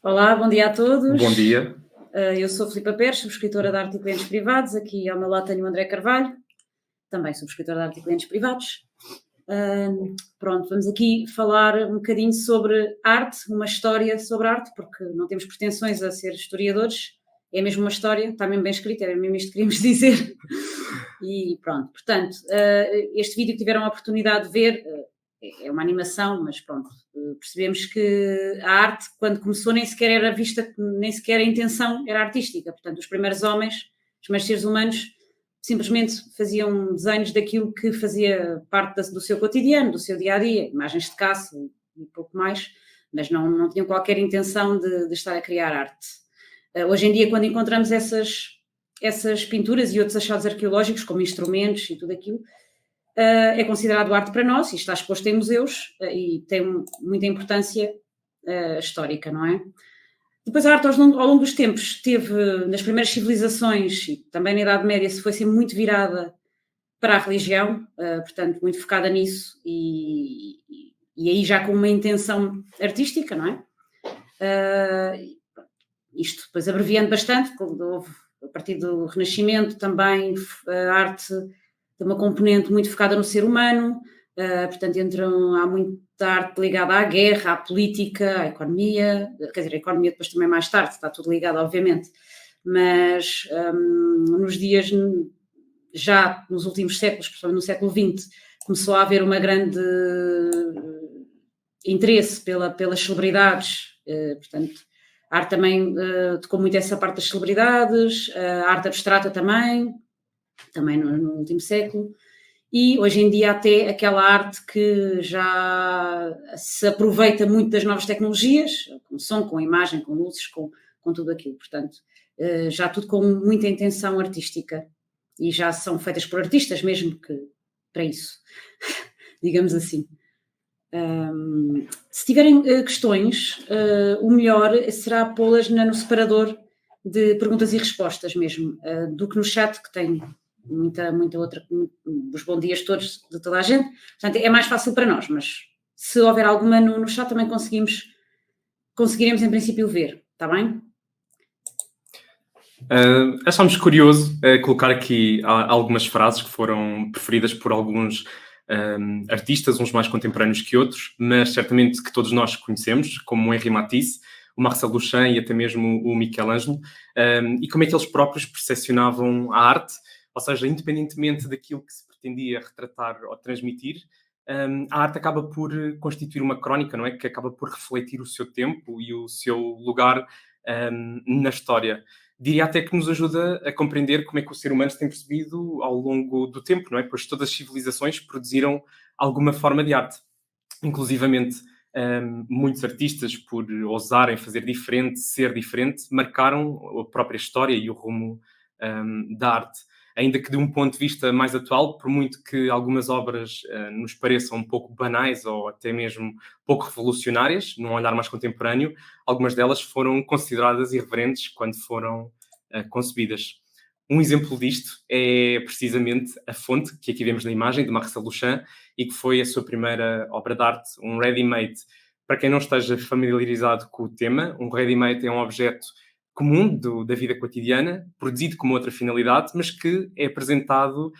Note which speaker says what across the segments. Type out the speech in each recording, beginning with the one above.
Speaker 1: Olá, bom dia a todos.
Speaker 2: Bom dia.
Speaker 1: Eu sou Filipa Pérez, subscritora da Arte e Clientes Privados. Aqui ao meu lado tenho o André Carvalho, também subscritor da Arte e Clientes Privados. Pronto, vamos aqui falar um bocadinho sobre arte, uma história sobre arte, porque não temos pretensões a ser historiadores, é mesmo uma história, está mesmo bem escrita, era mesmo isto que queríamos dizer. E pronto, portanto, este vídeo que tiveram a oportunidade de ver é uma animação, mas pronto, percebemos que a arte, quando começou, nem sequer era vista, nem sequer a intenção era artística. Portanto, os primeiros homens, os primeiros seres humanos, simplesmente faziam desenhos daquilo que fazia parte do seu cotidiano, do seu dia a dia, imagens de caça e pouco mais, mas não tinham qualquer intenção de estar a criar arte. Hoje em dia, quando encontramos essas pinturas e outros achados arqueológicos, como instrumentos e tudo aquilo, é considerado arte para nós e está exposto em museus e tem muita importância histórica, não é? Depois a arte ao longo dos tempos teve, nas primeiras civilizações e também na Idade Média, se foi sempre muito virada para a religião, portanto, muito focada nisso e aí já com uma intenção artística, não é? Isto depois abreviando bastante, houve, a partir do Renascimento também a arte tem uma componente muito focada no ser humano, portanto há muita arte ligada à guerra, à política, à economia, quer dizer, a economia depois também mais tarde, está tudo ligado obviamente, mas nos dias, já nos últimos séculos, principalmente no século XX, começou a haver uma grande interesse pelas celebridades, portanto a arte também tocou muito essa parte das celebridades, a arte abstrata também no último século, e hoje em dia até aquela arte que já se aproveita muito das novas tecnologias, com som, com imagem, com luzes, com tudo aquilo, portanto, já tudo com muita intenção artística, e já são feitas por artistas mesmo que para isso, digamos assim. Se tiverem questões, o melhor será pô-las no separador de perguntas e respostas mesmo, do que no chat, que tem muita outra, os bons dias todos de toda a gente. Portanto, é mais fácil para nós, mas se houver alguma no chat também conseguiremos em princípio ver, está bem?
Speaker 2: Achámos curioso colocar aqui algumas frases que foram preferidas por alguns artistas, uns mais contemporâneos que outros, mas certamente que todos nós conhecemos, como o Henri Matisse, o Marcel Duchamp e até mesmo o Michelangelo, e como é que eles próprios percepcionavam a arte, ou seja, independentemente daquilo que se pretendia retratar ou transmitir, a arte acaba por constituir uma crónica, não é? Que acaba por refletir o seu tempo e o seu lugar na história. Diria até que nos ajuda a compreender como é que o ser humano se tem percebido ao longo do tempo, não é? Pois todas as civilizações produziram alguma forma de arte. Inclusivamente, muitos artistas, por ousarem fazer diferente, ser diferente, marcaram a própria história e o rumo da arte. Ainda que de um ponto de vista mais atual, por muito que algumas obras nos pareçam um pouco banais ou até mesmo pouco revolucionárias, num olhar mais contemporâneo, algumas delas foram consideradas irreverentes quando foram concebidas. Um exemplo disto é precisamente a fonte, que aqui vemos na imagem, de Marcel Duchamp, e que foi a sua primeira obra de arte, um ready-made. Para quem não esteja familiarizado com o tema, um ready-made é um objeto comum da vida cotidiana, produzido com outra finalidade, mas que é apresentado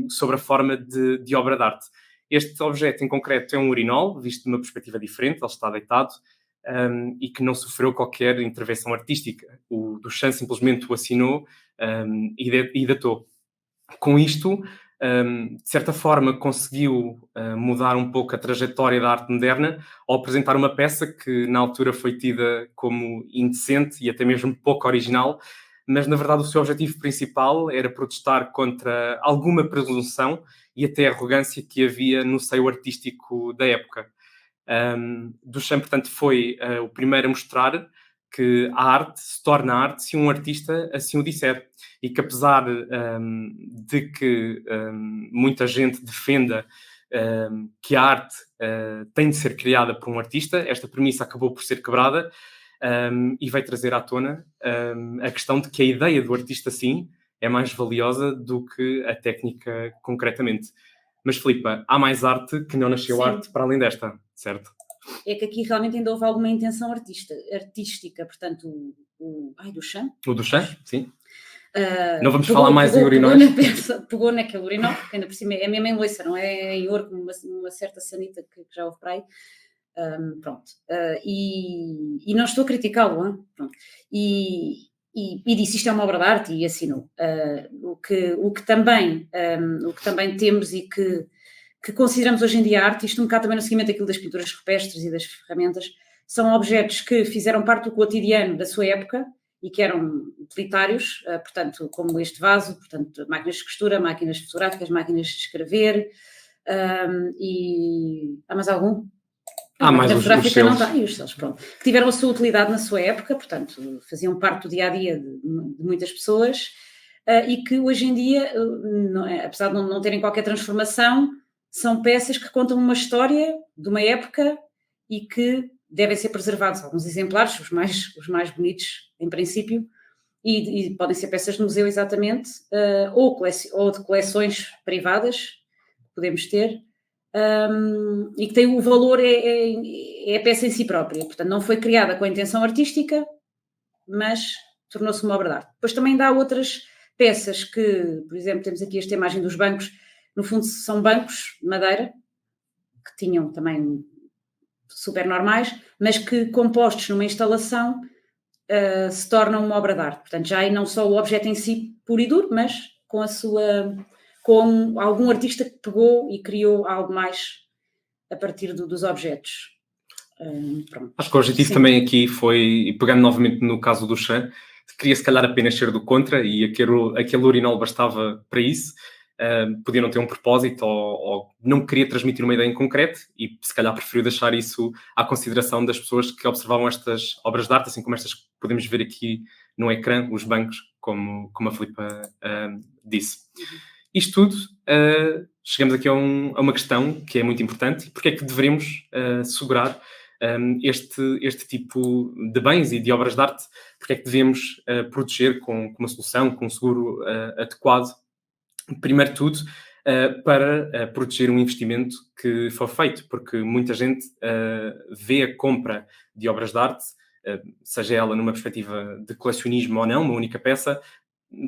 Speaker 2: sob a forma de obra de arte. Este objeto em concreto é um urinol, visto de uma perspectiva diferente, ele está deitado, e que não sofreu qualquer intervenção artística. O Duchamp simplesmente o assinou e datou. Com isto, de certa forma, conseguiu mudar um pouco a trajetória da arte moderna ao apresentar uma peça que na altura foi tida como indecente e até mesmo pouco original, mas na verdade o seu objetivo principal era protestar contra alguma presunção e até arrogância que havia no seio artístico da época. Duchamp, portanto, foi o primeiro a mostrar que a arte se torna arte se um artista assim o disser. E que apesar de que muita gente defenda que a arte tem de ser criada por um artista, esta premissa acabou por ser quebrada e veio trazer à tona a questão de que a ideia do artista, sim, é mais valiosa do que a técnica concretamente. Mas, Filipa, há mais arte que não nasceu
Speaker 1: Sim.
Speaker 2: arte para além desta, certo?
Speaker 1: é que aqui realmente ainda houve alguma intenção artística, portanto, o Duchamp.
Speaker 2: O Duchamp, sim.
Speaker 1: Não
Speaker 2: vamos falar mais em urinóis.
Speaker 1: Pegou naquele urinol, que ainda por cima é mesmo em loiça, não é em ouro, como uma certa sanita que já houve para aí. Pronto. E não estou a criticá-lo, hein? Pronto. E disse isto é uma obra de arte e assinou. O que também temos e que consideramos hoje em dia arte, isto um bocado também no seguimento daquilo das pinturas rupestres e das ferramentas, são objetos que fizeram parte do cotidiano da sua época e que eram utilitários, portanto, como este vaso, portanto, máquinas de costura, máquinas fotográficas, máquinas de escrever, e há mais algum?
Speaker 2: Mais os
Speaker 1: fotográfica não
Speaker 2: selos.
Speaker 1: está, e os selos, pronto. Que tiveram a sua utilidade na sua época, portanto, faziam parte do dia-a-dia de muitas pessoas, e que hoje em dia, apesar de não terem qualquer transformação, são peças que contam uma história de uma época e que devem ser preservados. Alguns exemplares, os mais bonitos, em princípio, e podem ser peças de museu, exatamente, ou de coleções privadas, que podemos ter, e que tem o valor, é a peça em si própria. Portanto, não foi criada com a intenção artística, mas tornou-se uma obra de arte. Depois também dá outras peças que, por exemplo, temos aqui esta imagem dos bancos, no fundo são bancos de madeira, que tinham também super normais, mas que compostos numa instalação se tornam uma obra de arte. Portanto, já aí não só o objeto em si puro e duro, mas com algum artista que pegou e criou algo mais a partir dos objetos. Pronto.
Speaker 2: Acho que o objetivo também aqui foi, pegando novamente no caso do Duchamp, queria se calhar apenas ser do contra e aquele urinol bastava para isso. Podia não ter um propósito ou não queria transmitir uma ideia em concreto e se calhar preferiu deixar isso à consideração das pessoas que observavam estas obras de arte, assim como estas que podemos ver aqui no ecrã, os bancos, como a Filipa disse. Isto tudo, chegamos aqui a uma questão que é muito importante. Porque é que devemos segurar este tipo de bens e de obras de arte? Porque é que devemos proteger com uma solução, com um seguro adequado? Primeiro de tudo, para proteger um investimento que foi feito, porque muita gente vê a compra de obras de arte, seja ela numa perspectiva de colecionismo ou não, uma única peça,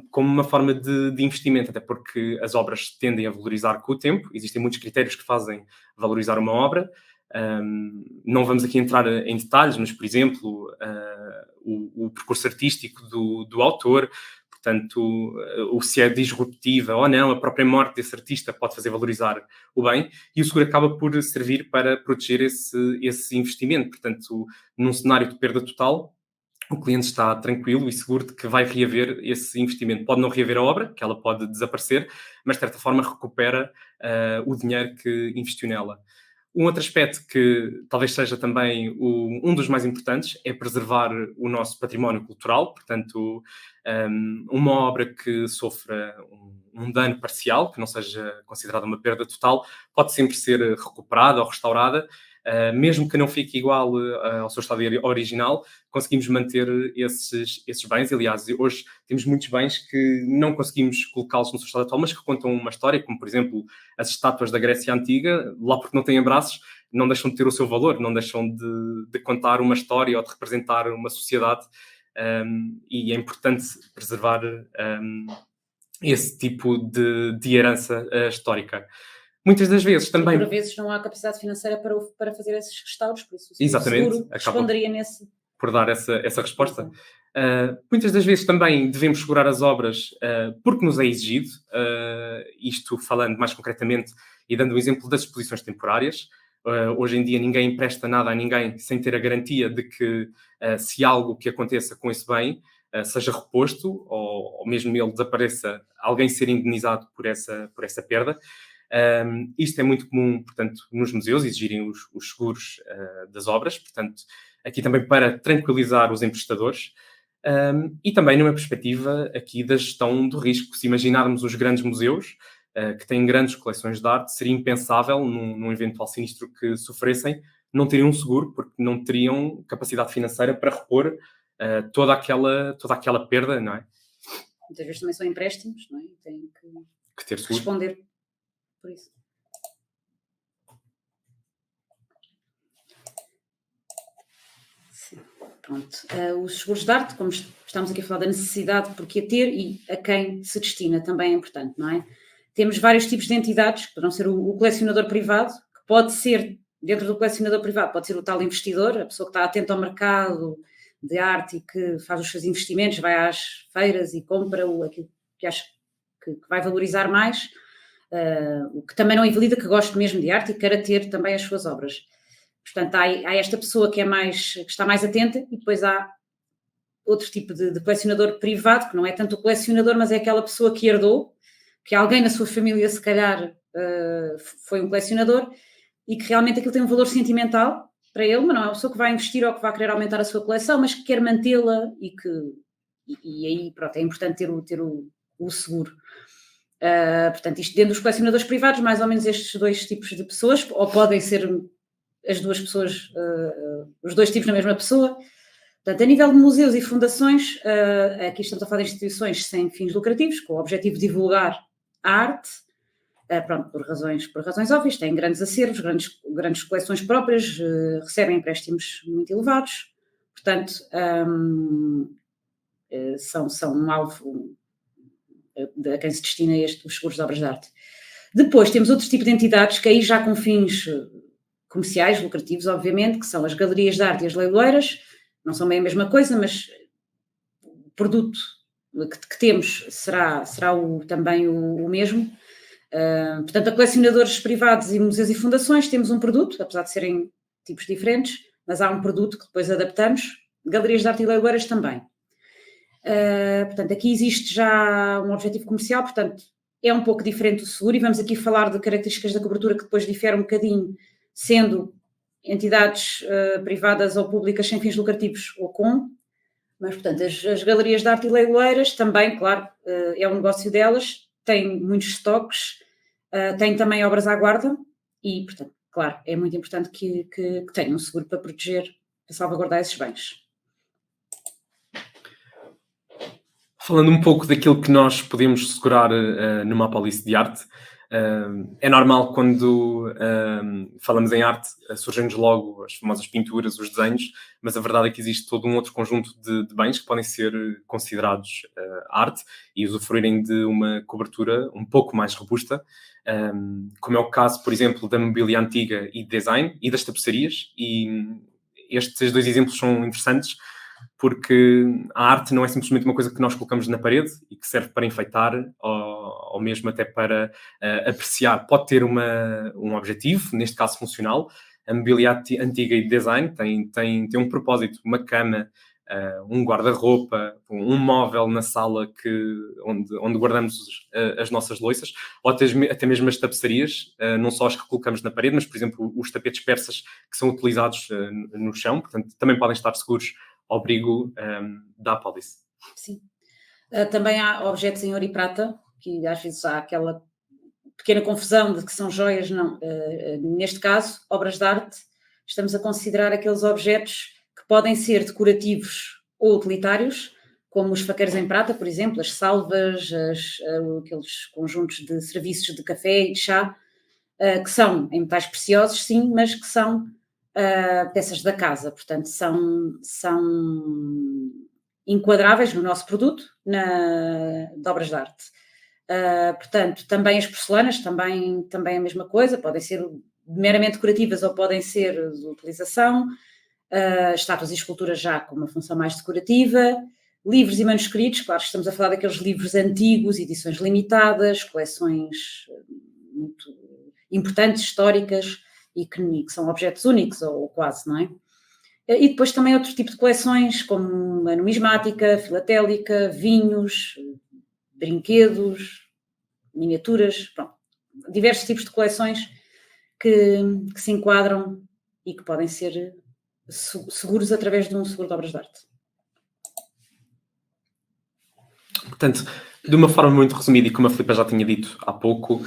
Speaker 2: como uma forma de investimento, até porque as obras tendem a valorizar com o tempo. Existem muitos critérios que fazem valorizar uma obra. Não vamos aqui entrar em detalhes, mas, por exemplo, o percurso artístico do autor, portanto, se é disruptiva ou não, a própria morte desse artista pode fazer valorizar o bem, e o seguro acaba por servir para proteger esse investimento. Portanto, num cenário de perda total, o cliente está tranquilo e seguro de que vai reaver esse investimento. Pode não reaver a obra, que ela pode desaparecer, mas de certa forma recupera o dinheiro que investiu nela. Um outro aspecto que talvez seja também um dos mais importantes é preservar o nosso património cultural. Portanto, uma obra que sofra um dano parcial, que não seja considerada uma perda total, pode sempre ser recuperada ou restaurada, mesmo que não fique igual ao seu estado original, conseguimos manter esses bens. Aliás, hoje temos muitos bens que não conseguimos colocá-los no seu estado atual, mas que contam uma história, como, por exemplo, as estátuas da Grécia Antiga, lá porque não têm braços, não deixam de ter o seu valor, não deixam de contar uma história ou de representar uma sociedade, e é importante preservar esse tipo de herança histórica. Muitas das vezes também...
Speaker 1: Por vezes não há capacidade financeira para fazer esses restauros, por isso
Speaker 2: Exatamente,
Speaker 1: o seguro responderia nesse...
Speaker 2: por dar essa resposta. Muitas das vezes também devemos segurar as obras porque nos é exigido, isto falando mais concretamente e dando o exemplo das exposições temporárias. Hoje em dia ninguém empresta nada a ninguém sem ter a garantia de que se algo que aconteça com esse bem seja reposto ou mesmo ele desapareça, alguém ser indenizado por essa perda. Isto é muito comum, portanto, nos museus exigirem os seguros das obras, portanto, aqui também para tranquilizar os emprestadores, e também numa perspectiva aqui da gestão do risco. Se imaginarmos os grandes museus, que têm grandes coleções de arte, seria impensável, num eventual sinistro que sofressem, não teriam um seguro, porque não teriam capacidade financeira para repor toda aquela perda, não é?
Speaker 1: Muitas vezes também são empréstimos, não é? Têm
Speaker 2: Que ter seguro.
Speaker 1: Responder por isso. Pronto. Os seguros de arte, como estamos aqui a falar da necessidade porque a ter e a quem se destina, também é importante, não é? Temos vários tipos de entidades, que poderão ser o colecionador privado, que pode ser, dentro do colecionador privado, pode ser o tal investidor, a pessoa que está atenta ao mercado de arte e que faz os seus investimentos, vai às feiras e compra aquilo que acha que vai valorizar mais, o que também não invalida que goste mesmo de arte e queira ter também as suas obras. Portanto, há esta pessoa que está mais atenta e depois há outro tipo de colecionador privado, que não é tanto o colecionador, mas é aquela pessoa que herdou, que alguém na sua família se calhar foi um colecionador e que realmente aquilo tem um valor sentimental para ele, mas não é uma pessoa que vai investir ou que vai querer aumentar a sua coleção, mas que quer mantê-la e aí, pronto, é importante ter o seguro. Portanto, isto dentro dos colecionadores privados, mais ou menos estes dois tipos de pessoas, ou podem ser as duas pessoas, os dois tipos na mesma pessoa. Portanto, a nível de museus e fundações, aqui estamos a falar de instituições sem fins lucrativos, com o objetivo de divulgar a arte, pronto, por razões óbvias, têm grandes acervos, grandes coleções próprias, recebem empréstimos muito elevados, portanto, são um alvo a quem se destina os seguros de obras de arte. Depois temos outro tipo de entidades que aí já com fins comerciais, lucrativos, obviamente, que são as galerias de arte e as leiloeiras. Não são bem a mesma coisa, mas o produto que temos será também o mesmo. Portanto, a colecionadores privados e museus e fundações temos um produto, apesar de serem tipos diferentes, mas há um produto que depois adaptamos. Galerias de arte e leiloeiras também. Portanto, aqui existe já um objetivo comercial, portanto, é um pouco diferente do seguro e vamos aqui falar de características da cobertura que depois diferem um bocadinho, sendo entidades privadas ou públicas sem fins lucrativos ou com, mas, portanto, as galerias de arte e leiloeiras também, claro, é um negócio delas, têm muitos estoques, têm também obras à guarda e, portanto, claro, é muito importante que tenham um seguro para proteger, para salvaguardar esses bens.
Speaker 2: Falando um pouco daquilo que nós podemos segurar numa apólice de arte, é normal quando falamos em arte, surgem-nos logo as famosas pinturas, os desenhos, mas a verdade é que existe todo um outro conjunto de bens que podem ser considerados arte e usufruírem de uma cobertura um pouco mais robusta, como é o caso, por exemplo, da mobília antiga e design e das tapeçarias, e estes dois exemplos são interessantes porque a arte não é simplesmente uma coisa que nós colocamos na parede e que serve para enfeitar ou mesmo até para apreciar. Pode ter um objetivo, neste caso funcional. A mobília antiga e de design tem um propósito, uma cama, um guarda-roupa, um móvel na sala onde guardamos as nossas louças, ou até mesmo as tapeçarias, não só as que colocamos na parede, mas, por exemplo, os tapetes persas que são utilizados no chão, portanto, também podem estar seguros ao abrigo da apólice.
Speaker 1: Sim. Também há objetos em ouro e prata, que às vezes há aquela pequena confusão de que são joias, não. Neste caso, obras de arte, estamos a considerar aqueles objetos que podem ser decorativos ou utilitários, como os faqueiros em prata, por exemplo, as salvas, aqueles conjuntos de serviços de café e de chá, que são em metais preciosos, sim, mas que são peças da casa, portanto são enquadráveis no nosso produto de obras de arte. Portanto, também as porcelanas, também a mesma coisa, podem ser meramente decorativas ou podem ser de utilização, estátuas e esculturas já com uma função mais decorativa, livros e manuscritos, claro que estamos a falar daqueles livros antigos, edições limitadas, coleções muito importantes, históricas, e que são objetos únicos, ou quase, não é? E depois também outro tipo de coleções, como a numismática, filatélica, vinhos, brinquedos, miniaturas, pronto, diversos tipos de coleções que se enquadram e que podem ser seguros através de um seguro de obras de arte.
Speaker 2: Portanto, de uma forma muito resumida, e como a Filipa já tinha dito há pouco,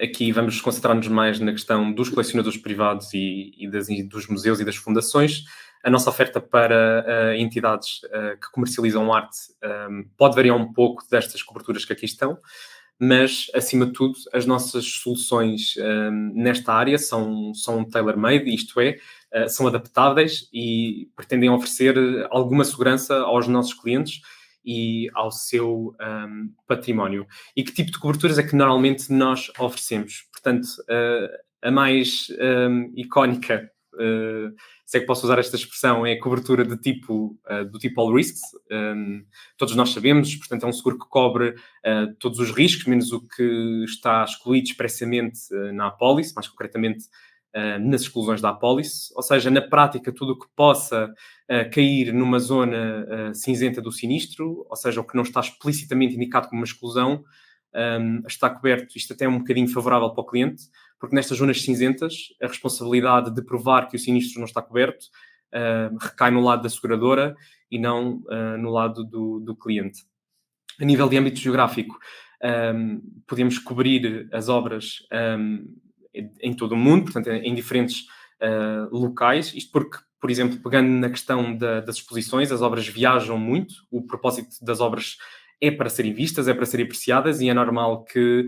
Speaker 2: aqui vamos concentrar-nos mais na questão dos colecionadores privados e dos museus e das fundações. A nossa oferta para entidades que comercializam arte pode variar um pouco destas coberturas que aqui estão, mas, acima de tudo, as nossas soluções nesta área são tailor-made, isto é, são adaptáveis e pretendem oferecer alguma segurança aos nossos clientes e ao seu património. E que tipo de coberturas é que normalmente nós oferecemos? Portanto, a mais icónica, se é que posso usar esta expressão, é a cobertura de do tipo All Risks. Todos nós sabemos, portanto, é um seguro que cobre todos os riscos, menos o que está excluído expressamente na apólice, mais concretamente nas exclusões da apólice. Ou seja, na prática, tudo o que possa cair numa zona cinzenta do sinistro, ou seja, o que não está explicitamente indicado como uma exclusão, está coberto. Isto até é um bocadinho favorável para o cliente, porque nestas zonas cinzentas a responsabilidade de provar que o sinistro não está coberto recai no lado da seguradora e não no lado do cliente. A nível de âmbito geográfico, podemos cobrir as obras em todo o mundo, portanto, em diferentes locais. Isto porque, por exemplo, pegando na questão das exposições, as obras viajam muito. O propósito das obras é para serem vistas, é para serem apreciadas, e é normal que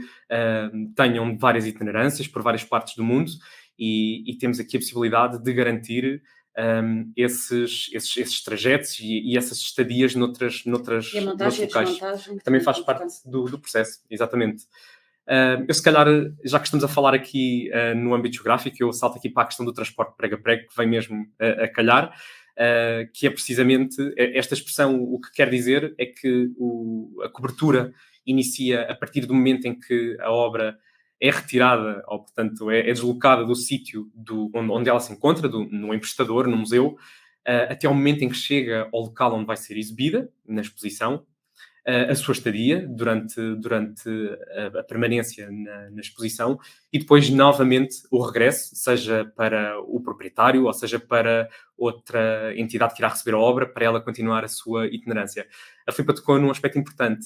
Speaker 2: tenham várias itinerâncias por várias partes do mundo, e temos aqui a possibilidade de garantir esses trajetos e essas estadias noutros locais. Também faz parte do processo, exatamente. Eu, se calhar, já que estamos a falar aqui no âmbito geográfico, eu salto aqui para a questão do transporte prego a prego, que vem mesmo a calhar, que é precisamente esta expressão. O que quer dizer é que a cobertura inicia a partir do momento em que a obra é retirada, ou, portanto, é deslocada do sítio onde ela se encontra, no emprestador, no museu, até ao momento em que chega ao local onde vai ser exibida, na exposição, a sua estadia durante a permanência na exposição, e depois, novamente, o regresso, seja para o proprietário, ou seja para outra entidade que irá receber a obra, para ela continuar a sua itinerância. A Filipa tocou num aspecto importante,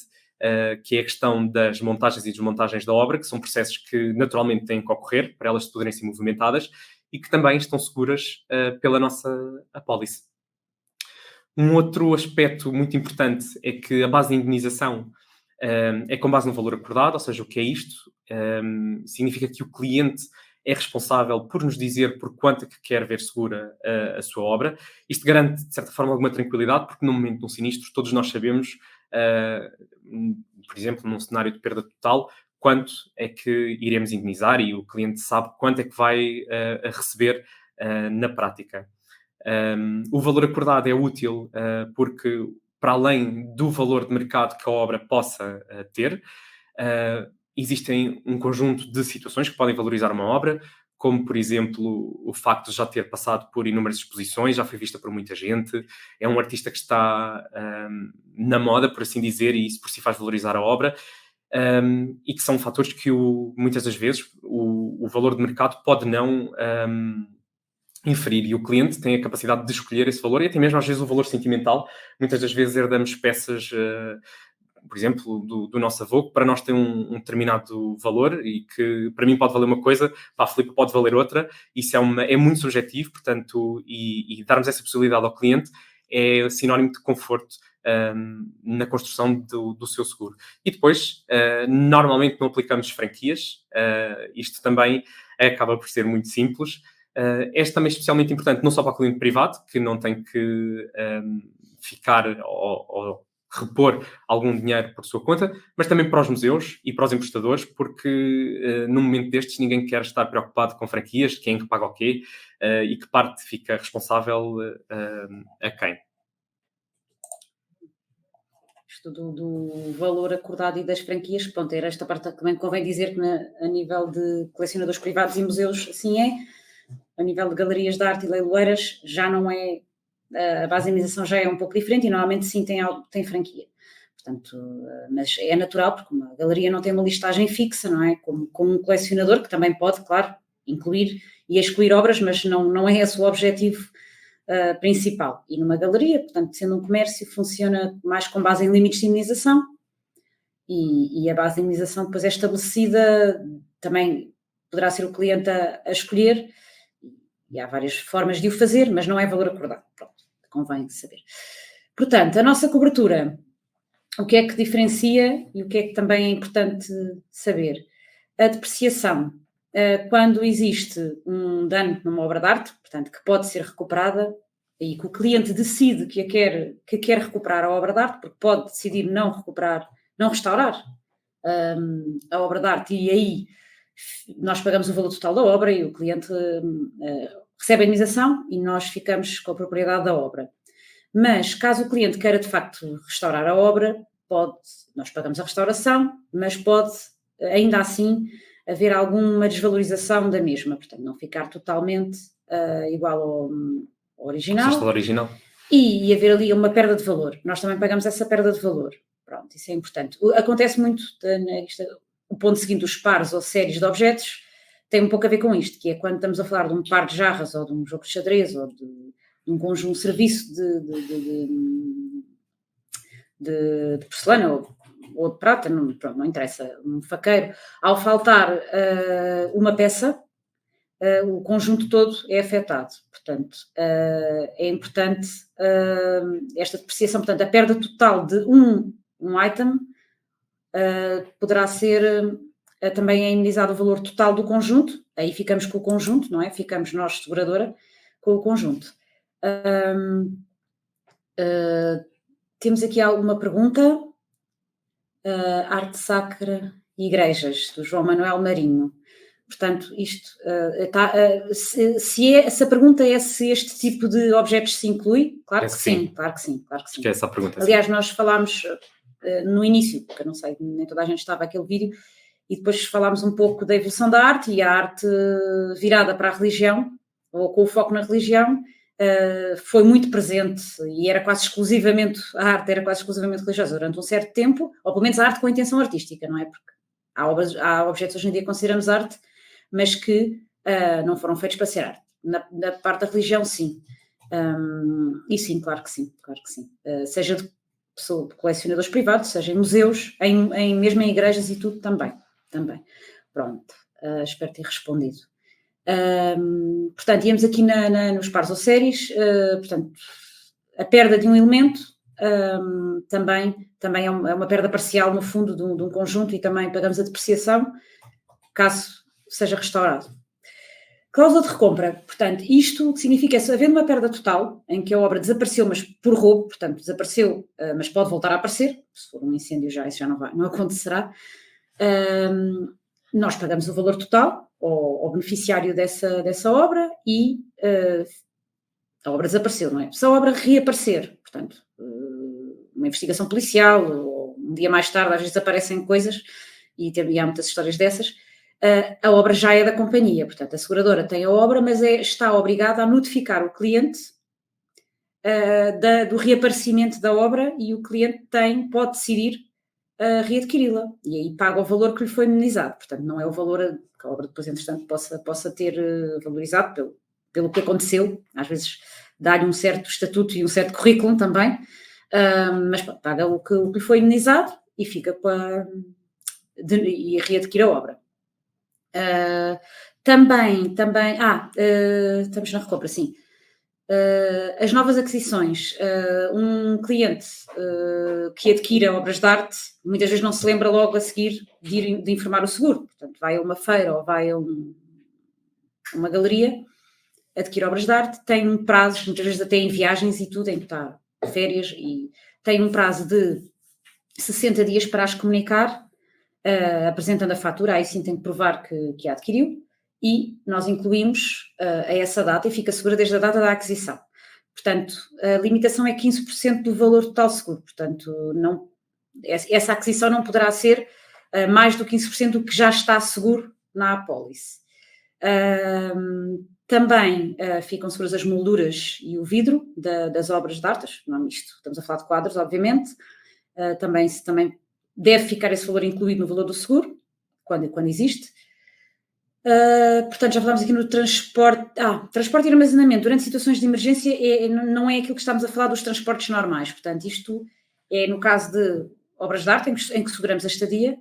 Speaker 2: que é a questão das montagens e desmontagens da obra, que são processos que naturalmente têm que ocorrer para elas poderem ser movimentadas e que também estão seguras pela nossa apólice. Um outro aspecto muito importante é que a base de indemnização é com base no valor acordado. Ou seja, o que é isto? Significa que o cliente é responsável por nos dizer por quanto é que quer ver segura a sua obra. Isto garante, de certa forma, alguma tranquilidade, porque no momento de um sinistro, todos nós sabemos, por exemplo, num cenário de perda total, quanto é que iremos indemnizar, e o cliente sabe quanto é que vai receber na prática. O valor acordado é útil porque, para além do valor de mercado que a obra possa ter, existem um conjunto de situações que podem valorizar uma obra, como, por exemplo, o facto de já ter passado por inúmeras exposições, já foi vista por muita gente, é um artista que está na moda, por assim dizer, e isso por si faz valorizar a obra, e que são fatores que, muitas das vezes, o valor de mercado pode não inferir, e o cliente tem a capacidade de escolher esse valor, e até mesmo às vezes o valor sentimental. Muitas das vezes herdamos peças, por exemplo, do nosso avô, que para nós tem um determinado valor, e que para mim pode valer uma coisa, para a Filipe pode valer outra. Isso é muito subjetivo, portanto, e darmos essa possibilidade ao cliente é sinónimo de conforto na construção do seu seguro. E depois, normalmente não aplicamos franquias. Isto também acaba por ser muito simples. Este também é especialmente importante, não só para o cliente privado, que não tem que ficar ou repor algum dinheiro por sua conta, mas também para os museus e para os emprestadores, porque num momento destes ninguém quer estar preocupado com franquias, quem é que paga o quê e que parte fica responsável a quem.
Speaker 1: Isto do valor acordado e das franquias, pronto, era esta parte também convém dizer que a nível de colecionadores privados e museus, assim é. A nível de galerias de arte e leiloeiras já não é, a base de indemnização já é um pouco diferente, e normalmente sim tem franquia. Portanto, mas é natural, porque uma galeria não tem uma listagem fixa, não é? Como um colecionador, que também pode, claro, incluir e excluir obras, mas não é esse o objetivo principal. E numa galeria, portanto, sendo um comércio, funciona mais com base em limites de indemnização, e a base de indemnização depois é estabelecida, também poderá ser o cliente a escolher, e há várias formas de o fazer, mas não é valor acordado. Pronto, convém saber. Portanto, a nossa cobertura o que é que diferencia e o que é que também é importante saber? A depreciação, quando existe um dano numa obra de arte, portanto, que pode ser recuperada, e que o cliente decide que quer recuperar a obra de arte, porque pode decidir não recuperar, não restaurar a obra de arte, e aí nós pagamos o valor total da obra e o cliente recebe a indenização e nós ficamos com a propriedade da obra. Mas caso o cliente queira de facto restaurar a obra, nós pagamos a restauração, mas pode ainda assim haver alguma desvalorização da mesma, portanto não ficar totalmente igual ao original.
Speaker 2: Ao original.
Speaker 1: E haver ali uma perda de valor. Nós também pagamos essa perda de valor. Pronto, isso é importante. Acontece muito, o ponto seguinte, os pares ou séries de objetos, tem um pouco a ver com isto, que é quando estamos a falar de um par de jarras ou de um jogo de xadrez ou de um conjunto de serviço de porcelana ou de prata, não interessa, um faqueiro, ao faltar uma peça, o conjunto todo é afetado. Portanto, é importante esta depreciação, portanto, a perda total de um item poderá ser também indemnizado o valor total do conjunto, aí ficamos com o conjunto, não é? Ficamos nós, seguradora, com o conjunto. Temos aqui alguma pergunta. Arte sacra e igrejas, do João Manuel Marinho. Portanto, isto se a pergunta é se este tipo de objetos se inclui, claro que sim, claro que sim.
Speaker 2: Acho que é essa a pergunta.
Speaker 1: Aliás, nós falámos no início, porque eu não sei, nem toda a gente estava aquele vídeo, e depois falámos um pouco da evolução da arte e a arte virada para a religião, ou com o foco na religião, foi muito presente e era quase exclusivamente, a arte era quase exclusivamente religiosa durante um certo tempo, ou pelo menos a arte com a intenção artística, não é? Porque há objetos hoje em dia que consideramos arte, mas que não foram feitos para ser arte. Na parte da religião, sim. E sim, claro que sim. Seja de colecionadores privados, seja em museus, mesmo em igrejas e tudo também. Pronto, espero ter respondido. Portanto, íamos aqui nos pares ou séries, portanto, a perda de um elemento também é uma perda parcial, no fundo, de um conjunto, e também pagamos a depreciação, caso seja restaurado. Cláusula de recompra, portanto, isto significa, havendo uma perda total, em que a obra desapareceu, mas por roubo, portanto, desapareceu, mas pode voltar a aparecer, se for um incêndio isso já não acontecerá, nós pagamos o valor total ao beneficiário dessa obra e a obra desapareceu, não é? Se a obra reaparecer, portanto, uma investigação policial, ou um dia mais tarde, às vezes aparecem coisas, e há muitas histórias dessas, a obra já é da companhia, portanto, a seguradora tem a obra, mas está obrigada a notificar o cliente do reaparecimento da obra, e o cliente pode decidir readquiri-la, e aí paga o valor que lhe foi indemnizado. Portanto, não é o valor que a obra depois, entretanto, possa ter valorizado pelo que aconteceu. Às vezes dá-lhe um certo estatuto e um certo currículo também, mas paga o que lhe foi indemnizado e fica e readquire a obra. Estamos na recompra, sim. As novas aquisições, um cliente que adquira obras de arte, muitas vezes não se lembra logo a seguir de informar o seguro, portanto vai a uma feira ou vai a uma galeria, adquire obras de arte, tem um prazo, muitas vezes até em viagens e tudo, em que está férias, e tem um prazo de 60 dias para as comunicar, apresentando a fatura, aí sim tem que provar que a adquiriu, e nós incluímos a essa data e fica segura desde a data da aquisição. Portanto, a limitação é 15% do valor total seguro, portanto, essa aquisição não poderá ser mais do que 15% do que já está seguro na apólice. Também ficam seguras as molduras e o vidro das obras de arte, não isto, estamos a falar de quadros, obviamente, também deve ficar esse valor incluído no valor do seguro, quando existe. Portanto, já falámos aqui no transporte. Transporte e armazenamento durante situações de emergência não é aquilo que estamos a falar dos transportes normais. Portanto, isto é no caso de obras de arte em que seguramos a estadia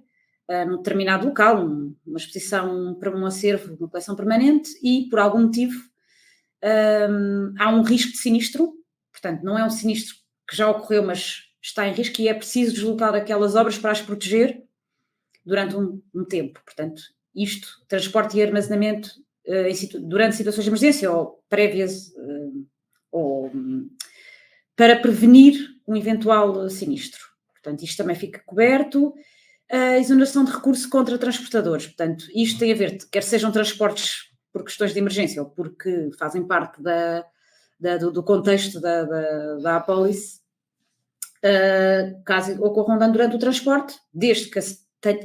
Speaker 1: num determinado local, uma exposição para um acervo, uma coleção permanente, e por algum motivo há um risco de sinistro. Portanto, não é um sinistro que já ocorreu, mas está em risco e é preciso deslocar aquelas obras para as proteger durante um tempo. Portanto, isto, transporte e armazenamento durante situações de emergência ou prévias ou para prevenir um eventual sinistro. Portanto, isto também fica coberto. A exoneração de recurso contra transportadores. Portanto, isto tem a ver, quer sejam transportes por questões de emergência ou porque fazem parte do contexto da apólice, caso ocorram dano durante o transporte, desde que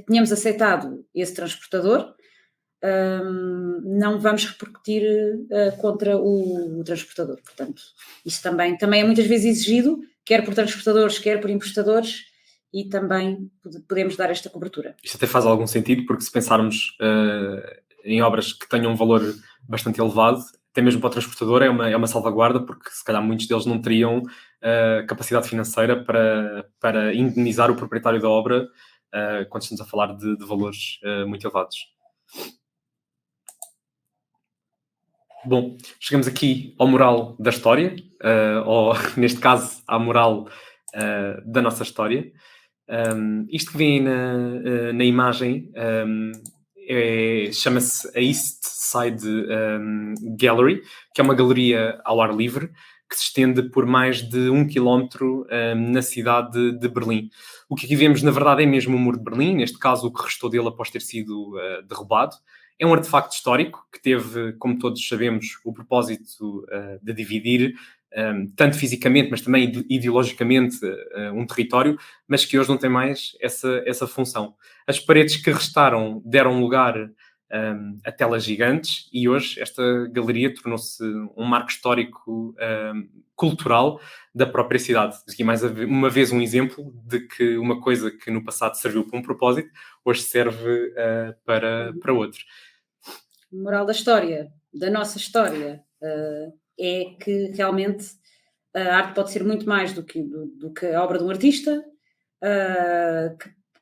Speaker 1: tenhamos aceitado esse transportador, não vamos repercutir contra o transportador. Portanto, isso também é muitas vezes exigido, quer por transportadores, quer por importadores, e também podemos dar esta cobertura.
Speaker 2: Isto até faz algum sentido, porque se pensarmos em obras que tenham um valor bastante elevado, até mesmo para o transportador é uma salvaguarda, porque se calhar muitos deles não teriam capacidade financeira para indenizar o proprietário da obra quando estamos a falar de valores muito elevados. Bom, chegamos aqui ao moral da história, ou neste caso, à moral da nossa história. Isto que vem na imagem chama-se a East Side Gallery, que é uma galeria ao ar livre que se estende por mais de 1 quilómetro na cidade de Berlim. O que aqui vemos, na verdade, é mesmo o Muro de Berlim, neste caso o que restou dele após ter sido derrubado. É um artefacto histórico que teve, como todos sabemos, o propósito de dividir tanto fisicamente, mas também ideologicamente, um território, mas que hoje não tem mais essa função. As paredes que restaram deram lugar a telas gigantes e hoje esta galeria tornou-se um marco histórico cultural da própria cidade. Aqui mais uma vez um exemplo de que uma coisa que no passado serviu para um propósito, hoje serve para outro.
Speaker 1: Moral da história, da nossa história, é que realmente a arte pode ser muito mais do que a obra de um artista,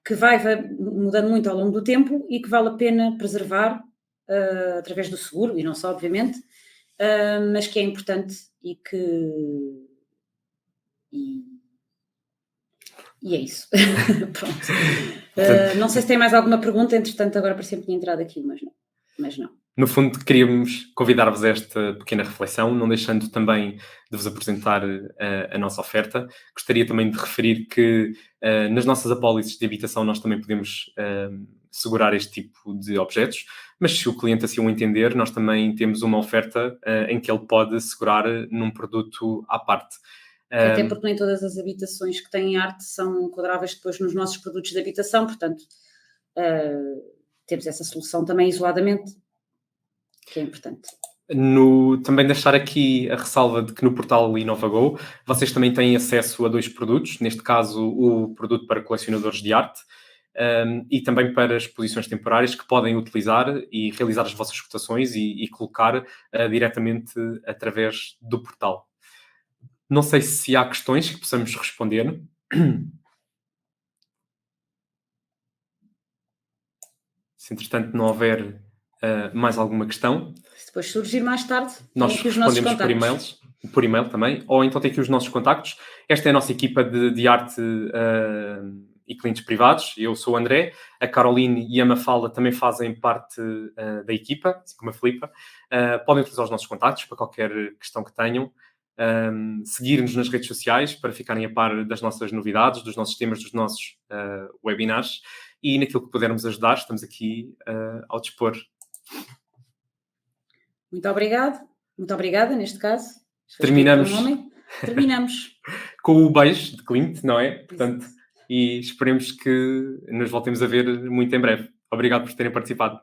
Speaker 1: que vai mudando muito ao longo do tempo e que vale a pena preservar através do seguro, e não só, obviamente, mas que é importante e é isso. Pronto. Não sei se tem mais alguma pergunta, entretanto agora parecia que tinha entrado aqui, mas não.
Speaker 2: No fundo, queríamos convidar-vos a esta pequena reflexão, não deixando também de vos apresentar a nossa oferta. Gostaria também de referir que nas nossas apólices de habitação nós também podemos segurar este tipo de objetos, mas se o cliente assim o entender, nós também temos uma oferta em que ele pode segurar num produto à parte.
Speaker 1: Até porque nem todas as habitações que têm arte são enquadráveis depois nos nossos produtos de habitação, portanto, temos essa solução também isoladamente, que é importante.
Speaker 2: Também deixar aqui a ressalva de que no portal InovaGo vocês também têm acesso a 2 produtos, neste caso o produto para colecionadores de arte e também para exposições temporárias que podem utilizar e realizar as vossas cotações e colocar diretamente através do portal. Não sei se há questões que possamos responder. Se entretanto não houver mais alguma questão,
Speaker 1: se depois surgir mais tarde,
Speaker 2: nós respondemos por e-mail também, ou então tem aqui os nossos contactos. Esta é a nossa equipa de arte e clientes privados. Eu sou o André, a Caroline e a Mafalda também fazem parte da equipa, assim como a Filipa. Podem utilizar os nossos contactos para qualquer questão que tenham. Seguir-nos nas redes sociais para ficarem a par das nossas novidades, dos nossos temas, dos nossos webinars, e naquilo que pudermos ajudar, estamos aqui ao dispor.
Speaker 1: Muito obrigada neste caso.
Speaker 2: Terminamos com o beijo de Clint, não é? Portanto, e esperemos que nos voltemos a ver muito em breve. Obrigado por terem participado.